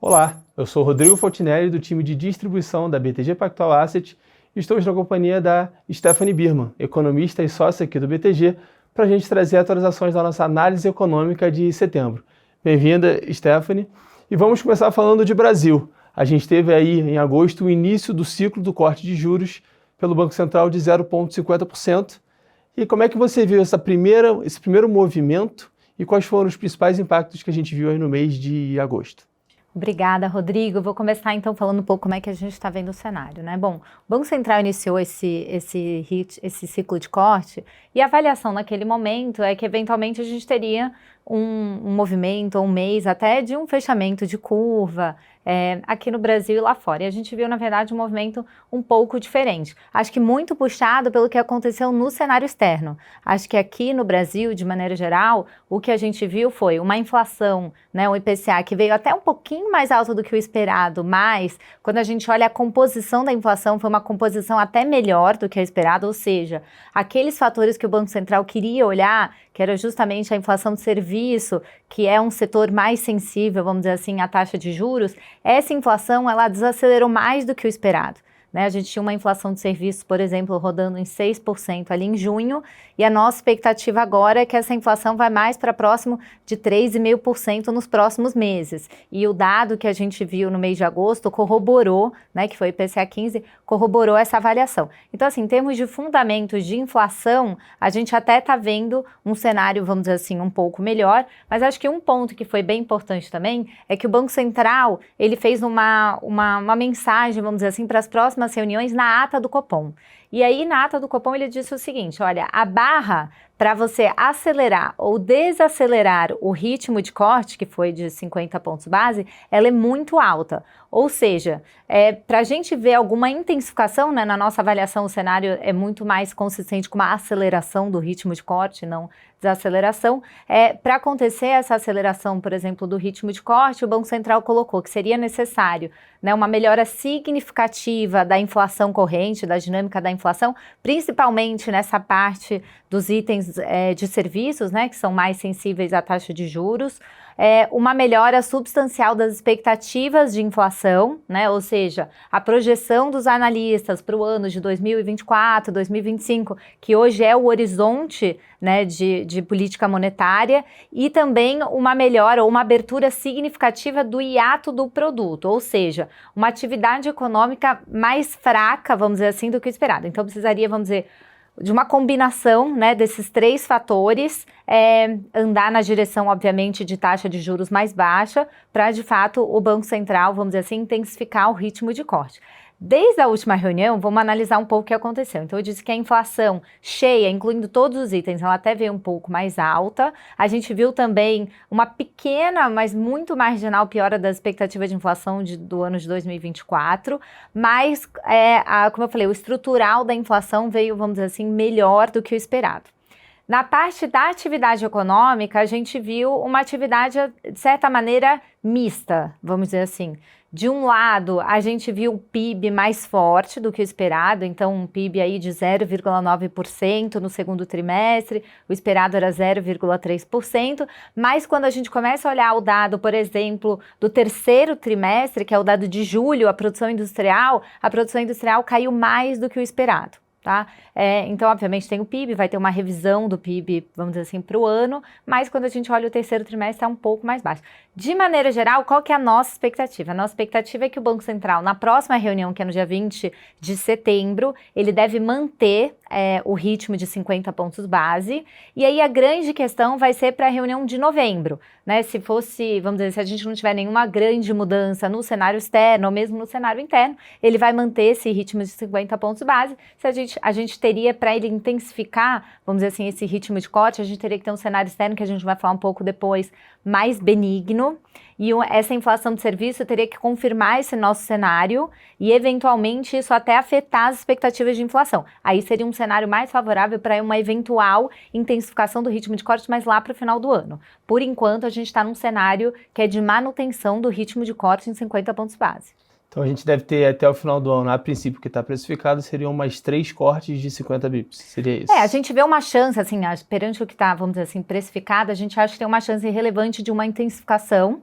Olá, eu sou Rodrigo Fontinelli do time de distribuição da BTG Pactual Asset e estou na companhia da Stephanie Birman, economista e sócia aqui do BTG, para a gente trazer atualizações da nossa análise econômica de setembro. Bem-vinda, Stephanie. E vamos começar falando de Brasil. A gente teve aí em agosto o início do ciclo do corte de juros pelo Banco Central de 0,50%. E como é que você viu esse primeiro movimento e quais foram os principais impactos que a gente viu aí no mês de agosto? Obrigada, Rodrigo. Vou começar então falando um pouco como é que a gente está vendo o cenário, né? Bom, o Banco Central iniciou esse ciclo de corte e a avaliação naquele momento é que eventualmente a gente teria um movimento ou um mês até de um fechamento de curva aqui no Brasil e lá fora. E a gente viu, na verdade, um movimento um pouco diferente. Acho que muito puxado pelo que aconteceu no cenário externo. Acho que aqui no Brasil, de maneira geral, o que a gente viu foi uma inflação, né, um IPCA que veio até um pouquinho mais alto do que o esperado, mas quando a gente olha a composição da inflação, foi uma composição até melhor do que a esperada, ou seja, aqueles fatores que o Banco Central queria olhar, que era justamente a inflação de serviço, que é um setor mais sensível, vamos dizer assim, à taxa de juros, essa inflação ela desacelerou mais do que o esperado. A gente tinha uma inflação de serviços, por exemplo, rodando em 6% ali em junho, e a nossa expectativa agora é que essa inflação vai mais para próximo de 3,5% nos próximos meses. E o dado que a gente viu no mês de agosto corroborou, que foi o IPCA 15, corroborou essa avaliação. Então, assim, em termos de fundamentos de inflação, a gente até está vendo um cenário, vamos dizer assim, um pouco melhor, mas acho que um ponto que foi bem importante também é que o Banco Central, ele fez uma mensagem, vamos dizer assim, para as próximas reuniões na ata do Copom. E aí, na ata do Copom, ele disse o seguinte, olha, a barra para você acelerar ou desacelerar o ritmo de corte, que foi de 50 pontos base, ela é muito alta. Ou seja, para a gente ver alguma intensificação, na nossa avaliação, o cenário é muito mais consistente com uma aceleração do ritmo de corte, não desaceleração. Para acontecer essa aceleração, por exemplo, do ritmo de corte, o Banco Central colocou que seria necessário uma melhora significativa da inflação corrente, da dinâmica da inflação, principalmente nessa parte dos itens de serviços, que são mais sensíveis à taxa de juros, uma melhora substancial das expectativas de inflação, ou seja, a projeção dos analistas para o ano de 2024, 2025, que hoje é o horizonte de política monetária, e também uma melhora ou uma abertura significativa do hiato do produto, ou seja, uma atividade econômica mais fraca, vamos dizer assim, do que o esperado. Então precisaria, vamos dizer, de uma combinação desses três fatores, andar na direção, obviamente, de taxa de juros mais baixa, para, de fato, o Banco Central, vamos dizer assim, intensificar o ritmo de corte. Desde a última reunião, vamos analisar um pouco o que aconteceu. Então, eu disse que a inflação cheia, incluindo todos os itens, ela até veio um pouco mais alta. A gente viu também uma pequena, mas muito marginal piora das expectativas de inflação do ano de 2024. Mas, como eu falei, o estrutural da inflação veio, vamos dizer assim, melhor do que o esperado. Na parte da atividade econômica, a gente viu uma atividade, de certa maneira, mista, vamos dizer assim. De um lado, a gente viu o PIB mais forte do que o esperado, então um PIB aí de 0,9% no segundo trimestre, o esperado era 0,3%, mas quando a gente começa a olhar o dado, por exemplo, do terceiro trimestre, que é o dado de julho, a produção industrial caiu mais do que o esperado. Tá? Então, obviamente, tem o PIB, vai ter uma revisão do PIB, vamos dizer assim, para o ano, mas quando a gente olha o terceiro trimestre, é um pouco mais baixo. De maneira geral, qual que é a nossa expectativa? A nossa expectativa é que o Banco Central, na próxima reunião, que é no dia 20 de setembro, ele deve manter o ritmo de 50 pontos base, e aí a grande questão vai ser para a reunião de novembro, Se fosse, vamos dizer, se a gente não tiver nenhuma grande mudança no cenário externo, ou mesmo no cenário interno, ele vai manter esse ritmo de 50 pontos base. Se a gente teria, para ele intensificar, vamos dizer assim, esse ritmo de corte, a gente teria que ter um cenário externo, que a gente vai falar um pouco depois, mais benigno, e essa inflação de serviço teria que confirmar esse nosso cenário e, eventualmente, isso até afetar as expectativas de inflação. Aí seria um cenário mais favorável para uma eventual intensificação do ritmo de corte, mas lá para o final do ano. Por enquanto, a gente está num cenário que é de manutenção do ritmo de corte em 50 pontos base. Então a gente deve ter até o final do ano, a princípio, que está precificado, seriam mais 3 cortes de 50 bips, seria isso? A gente vê uma chance, assim, perante o que está, vamos dizer assim, precificado, a gente acha que tem uma chance relevante de uma intensificação,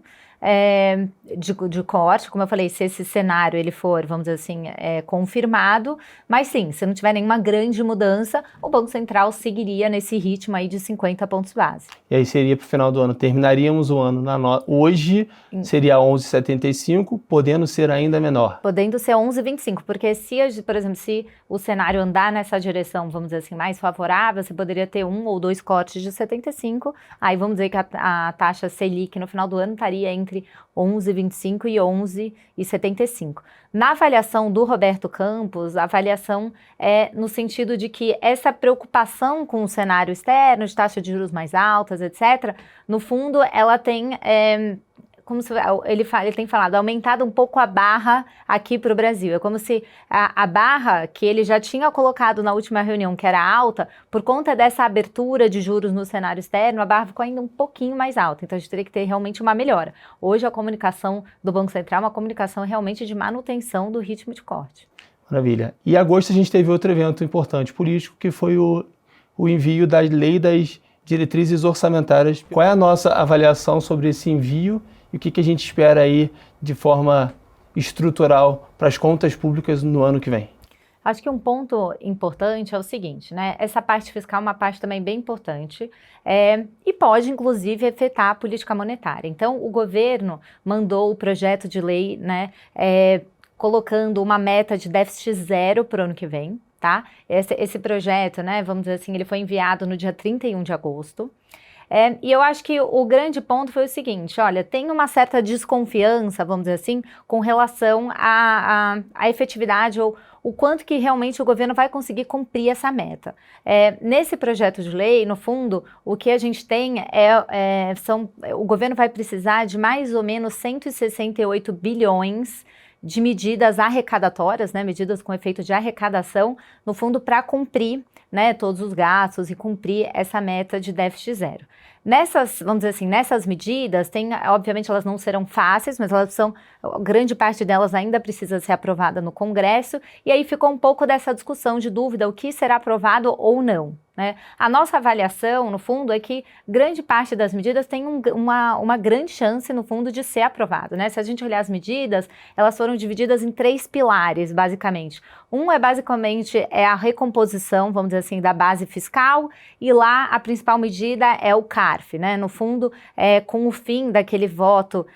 de corte, como eu falei, se esse cenário ele for, vamos dizer assim, confirmado, mas sim, se não tiver nenhuma grande mudança, o Banco Central seguiria nesse ritmo aí de 50 pontos base. E aí seria para o final do ano, terminaríamos o ano hoje seria 11,75, podendo ser ainda menor. Podendo ser 11,25, porque se, por exemplo, se o cenário andar nessa direção, vamos dizer assim, mais favorável, você poderia ter 1 ou 2 cortes de 75, aí vamos dizer que a taxa Selic no final do ano estaria entre 11,25 e 11,75. Na avaliação do Roberto Campos, a avaliação é no sentido de que essa preocupação com o cenário externo, de taxa de juros mais altas, etc., no fundo, ela tem... como se, ele tem falado, aumentado um pouco a barra aqui para o Brasil. É como se a barra que ele já tinha colocado na última reunião, que era alta, por conta dessa abertura de juros no cenário externo, a barra ficou ainda um pouquinho mais alta. Então, a gente teria que ter realmente uma melhora. Hoje, a comunicação do Banco Central é uma comunicação realmente de manutenção do ritmo de corte. Maravilha. E em agosto a gente teve outro evento importante político, que foi o envio da Lei das Diretrizes Orçamentárias. Qual é a nossa avaliação sobre esse envio? E o que a gente espera aí de forma estrutural para as contas públicas no ano que vem? Acho que um ponto importante é o seguinte, né? Essa parte fiscal é uma parte também bem importante e pode, inclusive, afetar a política monetária. Então, o governo mandou o projeto de lei, né, colocando uma meta de déficit zero para o ano que vem, tá? Esse projeto, né, vamos dizer assim, ele foi enviado no dia 31 de agosto. E eu acho que o grande ponto foi o seguinte, olha, tem uma certa desconfiança, vamos dizer assim, com relação à efetividade ou o quanto que realmente o governo vai conseguir cumprir essa meta. Nesse projeto de lei, no fundo, o que a gente tem o governo vai precisar de mais ou menos 168 bilhões de medidas arrecadatórias, né, medidas com efeito de arrecadação, no fundo, para cumprir, né, todos os gastos e cumprir essa meta de déficit zero. Vamos dizer assim, nessas medidas, obviamente elas não serão fáceis, mas grande parte delas ainda precisa ser aprovada no Congresso, e aí ficou um pouco dessa discussão de dúvida, o que será aprovado ou não. Né? A nossa avaliação, no fundo, é que grande parte das medidas tem uma grande chance, no fundo, de ser aprovado. Né? Se a gente olhar as medidas, elas foram divididas em 3 pilares, basicamente. Basicamente a recomposição, vamos dizer assim, da base fiscal, e lá a principal medida é o CARF, né? No fundo, com o fim daquele voto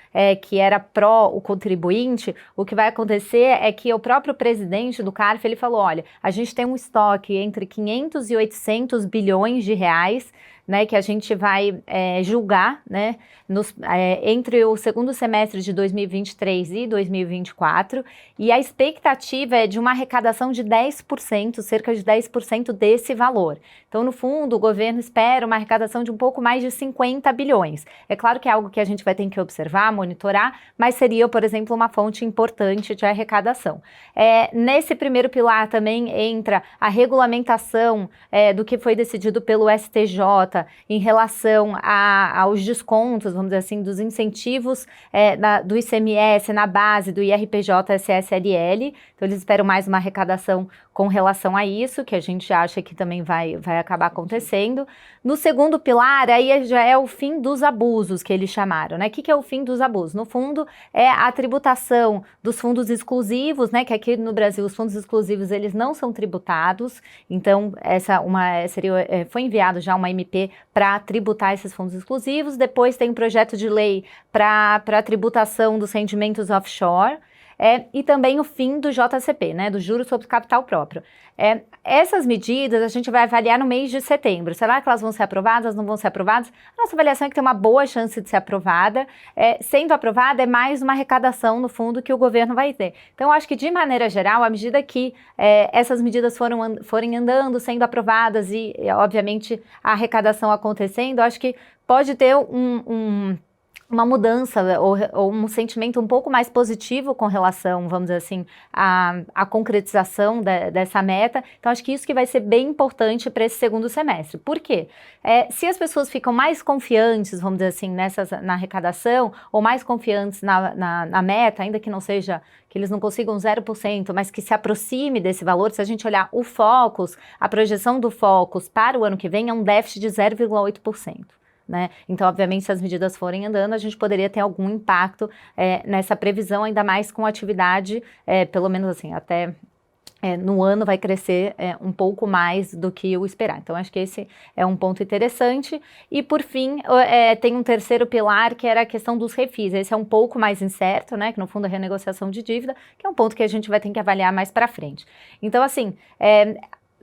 que era pró o contribuinte, o que vai acontecer é que o próprio presidente do CARF, ele falou, olha, a gente tem um estoque entre 500 e 800 bilhões de reais, né, que a gente vai julgar, né, entre o segundo semestre de 2023 e 2024, e a expectativa é de uma arrecadação de 10%, cerca de 10% desse valor. Então, no fundo, o governo espera uma arrecadação de um pouco mais de 50 bilhões. É claro que é algo que a gente vai ter que observar, monitorar, mas seria, por exemplo, uma fonte importante de arrecadação. Nesse primeiro pilar também entra a regulamentação do que foi decidido pelo STJ, em relação aos descontos, vamos dizer assim, dos incentivos do ICMS na base do IRPJ-CSLL. Então, eles esperam mais uma arrecadação com relação a isso, que a gente acha que também vai acabar acontecendo. No segundo pilar, aí já é o fim dos abusos, que eles chamaram, né? O que é o fim dos abusos? No fundo, é a tributação dos fundos exclusivos, né? Que aqui no Brasil, os fundos exclusivos, eles não são tributados. Então, foi enviado já uma MP para tributar esses fundos exclusivos. Depois tem um projeto de lei para a tributação dos rendimentos offshore. E também o fim do JCP, né, do juros sobre capital próprio. Essas medidas a gente vai avaliar no mês de setembro. Será que elas vão ser aprovadas, não vão ser aprovadas? A nossa avaliação é que tem uma boa chance de ser aprovada. Sendo aprovada, é mais uma arrecadação, no fundo, que o governo vai ter. Então, eu acho que, de maneira geral, à medida que essas medidas forem andando, sendo aprovadas e, obviamente, a arrecadação acontecendo, eu acho que pode ter uma mudança ou um sentimento um pouco mais positivo com relação, vamos dizer assim, à concretização dessa meta. Então, acho que isso que vai ser bem importante para esse segundo semestre. Por quê? Se as pessoas ficam mais confiantes, vamos dizer assim, na arrecadação, ou mais confiantes na meta, ainda que não seja, que eles não consigam 0%, mas que se aproxime desse valor, se a gente olhar o Focus, a projeção do Focus para o ano que vem é um déficit de 0,8%. né? Então, obviamente, se as medidas forem andando, a gente poderia ter algum impacto nessa previsão, ainda mais com atividade, pelo menos assim, até no ano vai crescer um pouco mais do que o esperar. Então, acho que esse é um ponto interessante. E, por fim, tem um terceiro pilar, que era a questão dos refis. Esse é um pouco mais incerto, né? Que no fundo é a renegociação de dívida, que é um ponto que a gente vai ter que avaliar mais para frente. Então, assim,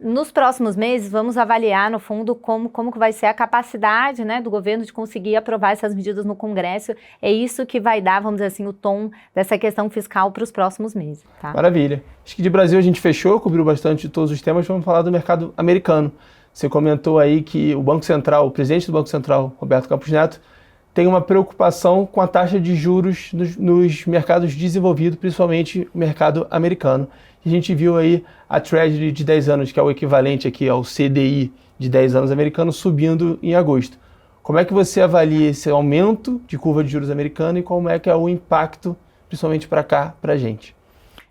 nos próximos meses, vamos avaliar, no fundo, como que vai ser a capacidade, né, do governo de conseguir aprovar essas medidas no Congresso. É isso que vai dar, vamos dizer assim, o tom dessa questão fiscal para os próximos meses. Tá? Maravilha. Acho que de Brasil a gente fechou, cobriu bastante de todos os temas. Vamos falar do mercado americano. Você comentou aí que o Banco Central, o presidente do Banco Central, Roberto Campos Neto, tem uma preocupação com a taxa de juros nos mercados desenvolvidos, principalmente o mercado americano. A gente viu aí a Treasury de 10 anos, que é o equivalente aqui ao CDI de 10 anos americano, subindo em agosto. Como é que você avalia esse aumento de curva de juros americana e como é que é o impacto, principalmente para cá, para a gente?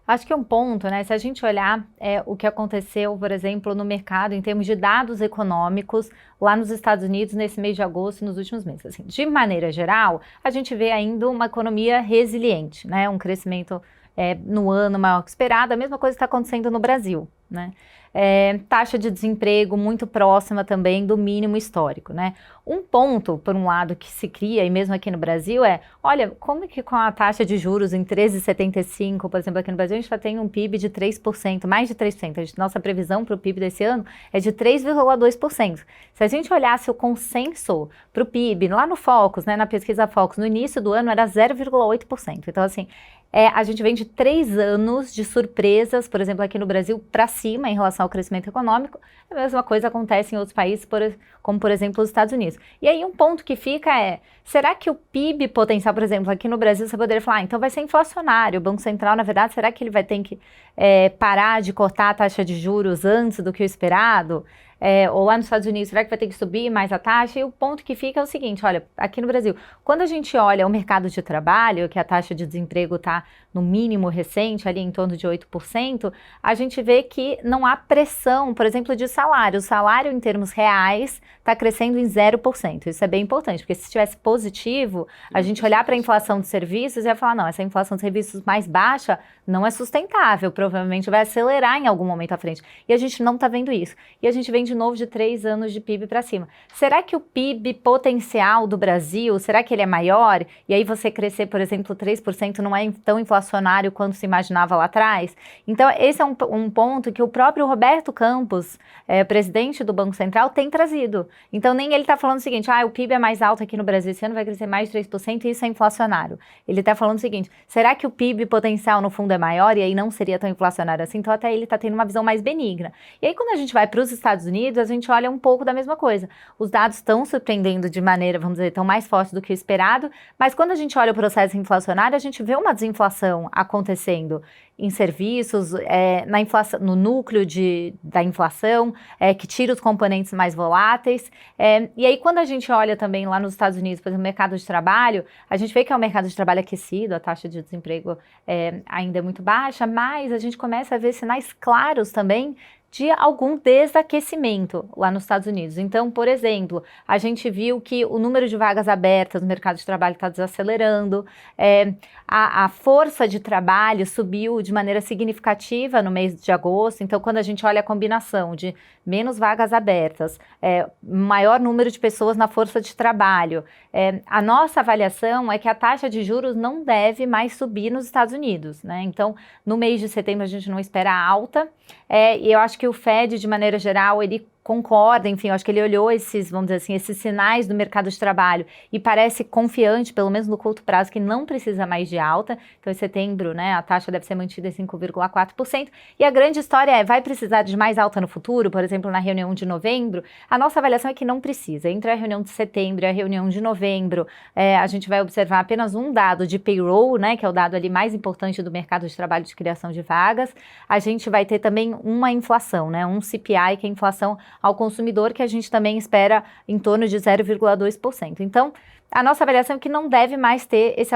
Acho que um ponto, né, se a gente olhar o que aconteceu, por exemplo, no mercado em termos de dados econômicos lá nos Estados Unidos nesse mês de agosto e nos últimos meses. Assim, de maneira geral, a gente vê ainda uma economia resiliente, né, um crescimento no ano maior que esperado. A mesma coisa está acontecendo no Brasil, né? Taxa de desemprego muito próxima também do mínimo histórico, né? Um ponto, por um lado, que se cria, e mesmo aqui no Brasil, olha, como que com a taxa de juros em 13,75, por exemplo, aqui no Brasil, a gente já tem um PIB de 3%, mais de 3%. Nossa previsão para o PIB desse ano é de 3,2%. Se a gente olhasse o consenso para o PIB, lá no Focus, né, na pesquisa Focus, no início do ano era 0,8%. Então, assim, a gente vem de 3 anos de surpresas, por exemplo, aqui no Brasil, para cima em relação ao crescimento econômico. A mesma coisa acontece em outros países, como por exemplo os Estados Unidos. E aí um ponto que fica será que o PIB potencial, por exemplo, aqui no Brasil, você poderia falar, então vai ser inflacionário, o Banco Central, na verdade, será que ele vai ter que parar de cortar a taxa de juros antes do que o esperado? Ou lá nos Estados Unidos, será que vai ter que subir mais a taxa? E o ponto que fica é o seguinte, olha, aqui no Brasil, quando a gente olha o mercado de trabalho, que a taxa de desemprego está no mínimo recente, ali em torno de 8%, a gente vê que não há pressão, por exemplo, de salário. O salário em termos reais está crescendo em 0%. Isso é bem importante, porque se estivesse positivo, a gente olhar para a inflação de serviços e ia falar, não, essa inflação de serviços mais baixa não é sustentável, provavelmente vai acelerar em algum momento à frente. E a gente não está vendo isso. E a gente vem de novo de 3 anos de PIB para cima. Será que o PIB potencial do Brasil, será que ele é maior? E aí você crescer, por exemplo, 3% não é tão inflacionário quanto se imaginava lá atrás? Então, esse é um ponto que o próprio Roberto Campos, presidente do Banco Central, tem trazido. Então, nem ele está falando o seguinte, o PIB é mais alto aqui no Brasil, esse ano vai crescer mais de 3% e isso é inflacionário. Ele está falando o seguinte, será que o PIB potencial no fundo é maior e aí não seria tão inflacionário assim? Então, até ele está tendo uma visão mais benigna. E aí, quando a gente vai para os Estados Unidos, a gente olha um pouco da mesma coisa. Os dados estão surpreendendo de maneira, vamos dizer, tão mais forte do que o esperado, mas quando a gente olha o processo inflacionário, a gente vê uma desinflação acontecendo em serviços, na inflação, no núcleo da inflação, que tira os componentes mais voláteis. E aí, quando a gente olha também lá nos Estados Unidos, por exemplo, o mercado de trabalho, a gente vê que é um mercado de trabalho aquecido, a taxa de desemprego ainda é muito baixa, mas a gente começa a ver sinais claros também de algum desaquecimento lá nos Estados Unidos. Então, por exemplo, a gente viu que o número de vagas abertas no mercado de trabalho está desacelerando, a força de trabalho subiu de maneira significativa no mês de agosto. Então, quando a gente olha a combinação de menos vagas abertas, maior número de pessoas na força de trabalho, a nossa avaliação é que a taxa de juros não deve mais subir nos Estados Unidos, né? Então, no mês de setembro a gente não espera alta, e eu acho que o Fed, de maneira geral, ele concorda, enfim, eu acho que ele olhou esses, vamos dizer assim, esses sinais do mercado de trabalho e parece confiante, pelo menos no curto prazo, que não precisa mais de alta. Então, em setembro, né, a taxa deve ser mantida em 5,4%. E a grande história vai precisar de mais alta no futuro, por exemplo, na reunião de novembro? A nossa avaliação é que não precisa. Entre a reunião de setembro e a reunião de novembro, a gente vai observar apenas um dado de payroll, né, que é o dado ali mais importante do mercado de trabalho de criação de vagas. A gente vai ter também uma inflação, né, um CPI, que é a inflação ao consumidor, que a gente também espera em torno de 0,2%. Então, a nossa avaliação é que não deve mais ter esse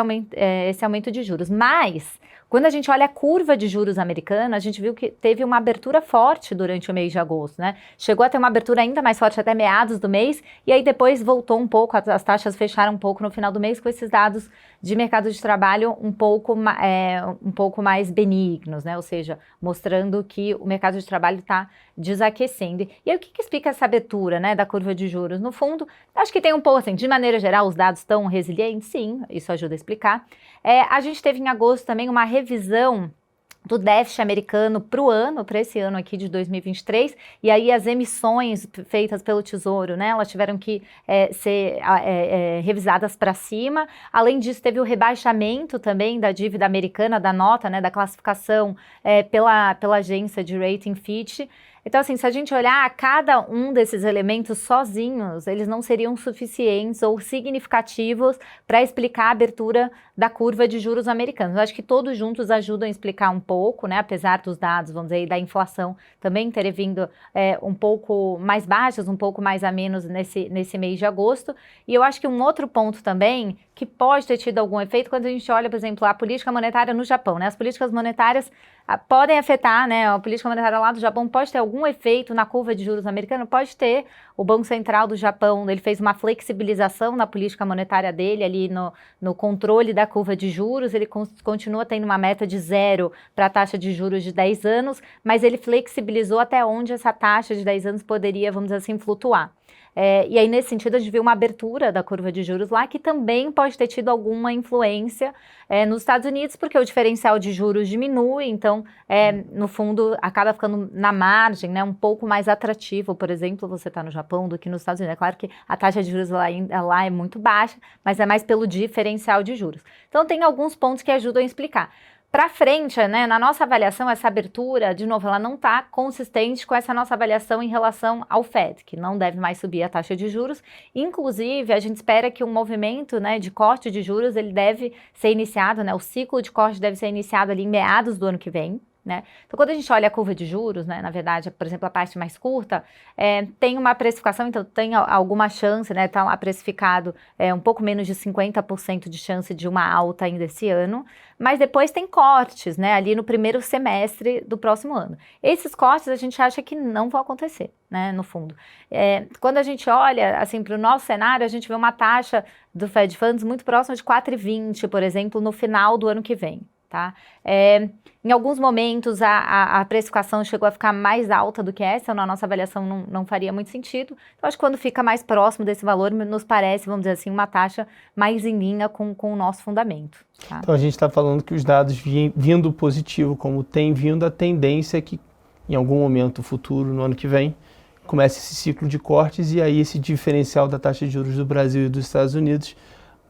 aumento de juros. Mas, Quando a gente olha a curva de juros americana, a gente viu que teve uma abertura forte durante o mês de agosto, né? Chegou a ter uma abertura ainda mais forte até meados do mês, e aí depois voltou um pouco, as taxas fecharam um pouco no final do mês com esses dados de mercado de trabalho um pouco mais benignos, né? Ou seja, mostrando que o mercado de trabalho está desaquecendo. E aí o que explica essa abertura, né, da curva de juros? No fundo, acho que tem um pouco assim, de maneira geral, os dados estão resilientes, sim, isso ajuda a explicar. A gente teve em agosto também uma revisão do déficit americano para esse ano aqui de 2023, e aí as emissões feitas pelo Tesouro, né, elas tiveram que ser revisadas para cima. Além disso, teve o rebaixamento também da dívida americana, da nota, né, da classificação pela agência de rating Fitch. Então, assim, se a gente olhar cada um desses elementos sozinhos, eles não seriam suficientes ou significativos para explicar a abertura da curva de juros americanos. Eu acho que todos juntos ajudam a explicar um pouco, né? Apesar dos dados, vamos dizer, da inflação também terem vindo um pouco mais baixos, um pouco mais a menos nesse mês de agosto. E eu acho que um outro ponto também que pode ter tido algum efeito quando a gente olha, por exemplo, a política monetária no Japão, né? As políticas monetárias podem afetar, né? A política monetária lá do Japão pode ter algum efeito na curva de juros americana, pode ter. O Banco Central do Japão, ele fez uma flexibilização na política monetária dele, ali no controle da curva de juros. Ele continua tendo uma meta de 0 para a taxa de juros de 10 anos, mas ele flexibilizou até onde essa taxa de 10 anos poderia, vamos dizer assim, flutuar. E aí, nesse sentido, a gente viu uma abertura da curva de juros lá, que também pode ter tido alguma influência nos Estados Unidos, porque o diferencial de juros diminui, então, no fundo, acaba ficando na margem, né, um pouco mais atrativo, por exemplo, você está no Japão do que nos Estados Unidos. É claro que a taxa de juros lá é muito baixa, mas é mais pelo diferencial de juros. Então, tem alguns pontos que ajudam a explicar. Para frente, né, na nossa avaliação, essa abertura, de novo, ela não está consistente com essa nossa avaliação em relação ao Fed, que não deve mais subir a taxa de juros. Inclusive, a gente espera que um movimento, né, de corte de juros, ele deve ser iniciado, né, o ciclo de corte deve ser iniciado ali em meados do ano que vem. Né? Então, quando a gente olha a curva de juros, né, na verdade, por exemplo, a parte mais curta, tem uma precificação, então tem alguma chance, né, tá lá precificado um pouco menos de 50% de chance de uma alta ainda esse ano, mas depois tem cortes, né, ali no primeiro semestre do próximo ano. Esses cortes a gente acha que não vão acontecer, né, no fundo. Quando a gente olha, assim, para o nosso cenário, a gente vê uma taxa do Fed Funds muito próxima de 4,20, por exemplo, no final do ano que vem. Tá? Em alguns momentos a precificação chegou a ficar mais alta do que essa, na nossa avaliação não faria muito sentido. Então, acho que quando fica mais próximo desse valor, nos parece, vamos dizer assim, uma taxa mais em linha com o nosso fundamento. Tá? Então, a gente está falando que os dados vindo positivo, como tem vindo, a tendência é que em algum momento futuro, no ano que vem, comece esse ciclo de cortes e aí esse diferencial da taxa de juros do Brasil e dos Estados Unidos,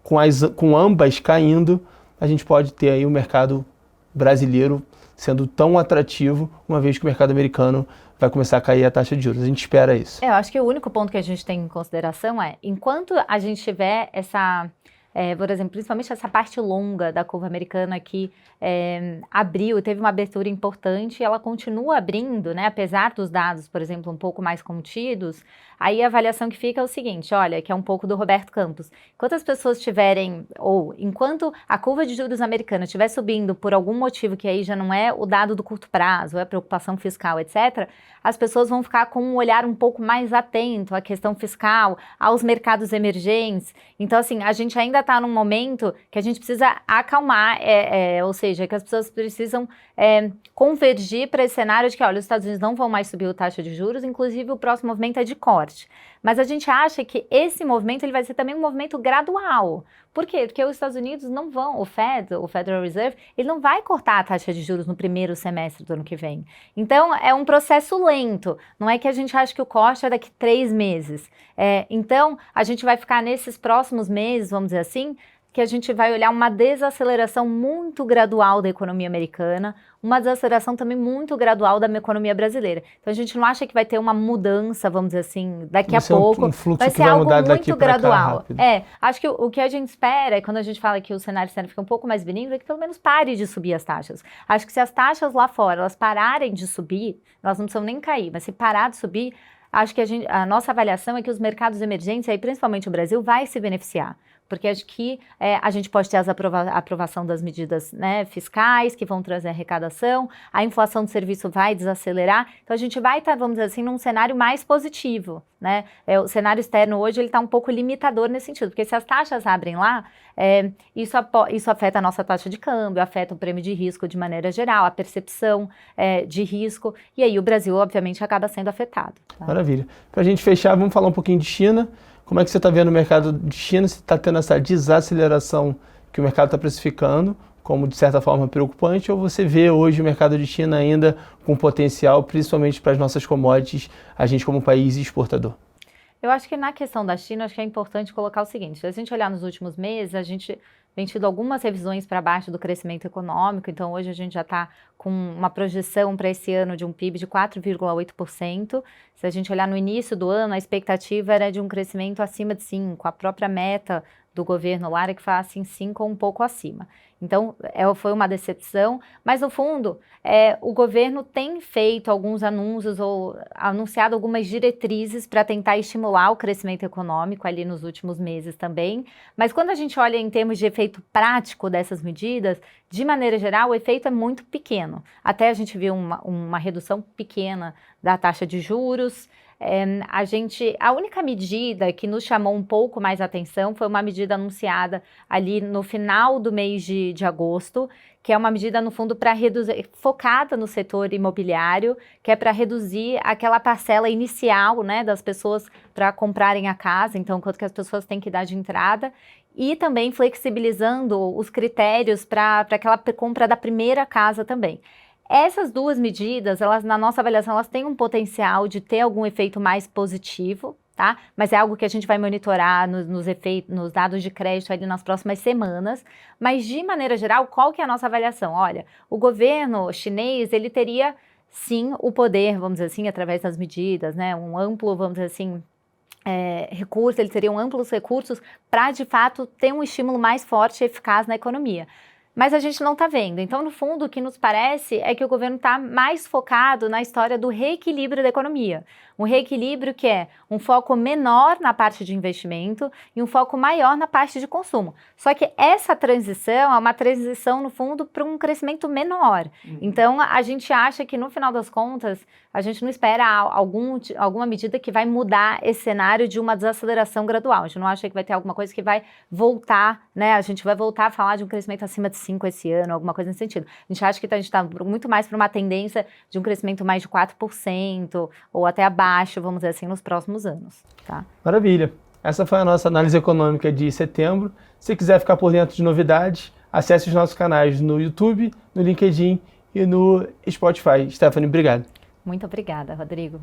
com ambas caindo, a gente pode ter aí o mercado brasileiro sendo tão atrativo, uma vez que o mercado americano vai começar a cair a taxa de juros. A gente espera isso. Eu acho que o único ponto que a gente tem em consideração enquanto a gente tiver essa, por exemplo, principalmente essa parte longa da curva americana que abriu, teve uma abertura importante, e ela continua abrindo, né, apesar dos dados, por exemplo, um pouco mais contidos. Aí a avaliação que fica é o seguinte, olha, que é um pouco do Roberto Campos. Enquanto as pessoas tiverem, ou enquanto a curva de juros americana estiver subindo por algum motivo que aí já não é o dado do curto prazo, é preocupação fiscal, etc., as pessoas vão ficar com um olhar um pouco mais atento à questão fiscal, aos mercados emergentes. Então, assim, a gente ainda está num momento que a gente precisa acalmar, ou seja, que as pessoas precisam convergir para esse cenário de que, olha, os Estados Unidos não vão mais subir a taxa de juros, inclusive o próximo movimento é de corte. Mas a gente acha que esse movimento ele vai ser também um movimento gradual. Por quê? Porque os Estados Unidos não vão, o Federal Reserve, ele não vai cortar a taxa de juros no primeiro semestre do ano que vem. Então, é um processo lento. Não é que a gente acha que o corte é daqui 3 meses. Então, a gente vai ficar nesses próximos meses, vamos dizer assim, que a gente vai olhar uma desaceleração muito gradual da economia americana, uma desaceleração também muito gradual da economia brasileira. Então a gente não acha que vai ter uma mudança, vamos dizer assim, daqui a pouco. Um fluxo vai que ser vai algo mudar muito daqui para cá gradual. rápido. Acho que o que a gente espera, quando a gente fala que o cenário externo fica um pouco mais benigno, é que pelo menos pare de subir as taxas. Acho que se as taxas lá fora elas pararem de subir, elas não precisam nem cair, mas se parar de subir, acho que a nossa avaliação é que os mercados emergentes, aí principalmente o Brasil, vai se beneficiar. porque acho que a gente pode ter a aprovação das medidas, né, fiscais que vão trazer arrecadação, a inflação do serviço vai desacelerar, então a gente vai estar, vamos dizer assim, num cenário mais positivo, né? O cenário externo hoje ele está um pouco limitador nesse sentido, porque se as taxas abrem lá, isso afeta a nossa taxa de câmbio, afeta o prêmio de risco de maneira geral, a percepção de risco, e aí o Brasil, obviamente, acaba sendo afetado. Tá? Maravilha. Para a gente fechar, vamos falar um pouquinho de China. Como é que você está vendo o mercado de China? Se está tendo essa desaceleração que o mercado está precificando, como de certa forma preocupante, ou você vê hoje o mercado de China ainda com potencial, principalmente para as nossas commodities, a gente como país exportador? Eu acho que na questão da China, acho que é importante colocar o seguinte, se a gente olhar nos últimos meses, a gente vem tido algumas revisões para baixo do crescimento econômico, então hoje a gente já está com uma projeção para esse ano de um PIB de 4,8%. Se a gente olhar no início do ano, a expectativa era de um crescimento acima de 5%, a própria meta do governo lá era que falasse em 5 ou um pouco acima. Então, foi uma decepção, mas no fundo, o governo tem feito alguns anúncios ou anunciado algumas diretrizes para tentar estimular o crescimento econômico ali nos últimos meses também, mas quando a gente olha em termos de efeito prático dessas medidas, de maneira geral, o efeito é muito pequeno. Até a gente viu uma redução pequena da taxa de juros. A única medida que nos chamou um pouco mais atenção foi uma medida anunciada ali no final do mês de agosto, que é uma medida, no fundo, para reduzir, focada no setor imobiliário, que é para reduzir aquela parcela inicial, né, das pessoas para comprarem a casa, então quanto que as pessoas têm que dar de entrada, e também flexibilizando os critérios para aquela compra da primeira casa também. Essas duas medidas, elas, na nossa avaliação, elas têm um potencial de ter algum efeito mais positivo, tá? Mas é algo que a gente vai monitorar nos dados de crédito ali nas próximas semanas. Mas, de maneira geral, qual que é a nossa avaliação? Olha, o governo chinês, ele teria, sim, o poder, vamos dizer assim, através das medidas, né? Um amplo, vamos dizer assim, recurso, ele teria amplos recursos para, de fato, ter um estímulo mais forte e eficaz na economia. Mas a gente não está vendo. Então, no fundo, o que nos parece é que o governo está mais focado na história do reequilíbrio da economia. Um reequilíbrio que é um foco menor na parte de investimento e um foco maior na parte de consumo. Só que essa transição é uma transição, no fundo, para um crescimento menor. Então, a gente acha que, no final das contas, a gente não espera alguma medida que vai mudar esse cenário de uma desaceleração gradual. A gente não acha que vai ter alguma coisa que vai voltar, né? A gente vai voltar a falar de um crescimento acima de 5 esse ano, alguma coisa nesse sentido. A gente acha que a gente está muito mais para uma tendência de um crescimento mais de 4% ou até abaixo, vamos dizer assim, nos próximos anos. Tá? Maravilha. Essa foi a nossa análise econômica de setembro. Se quiser ficar por dentro de novidades, acesse os nossos canais no YouTube, no LinkedIn e no Spotify. Stephanie, obrigado. Muito obrigada, Rodrigo.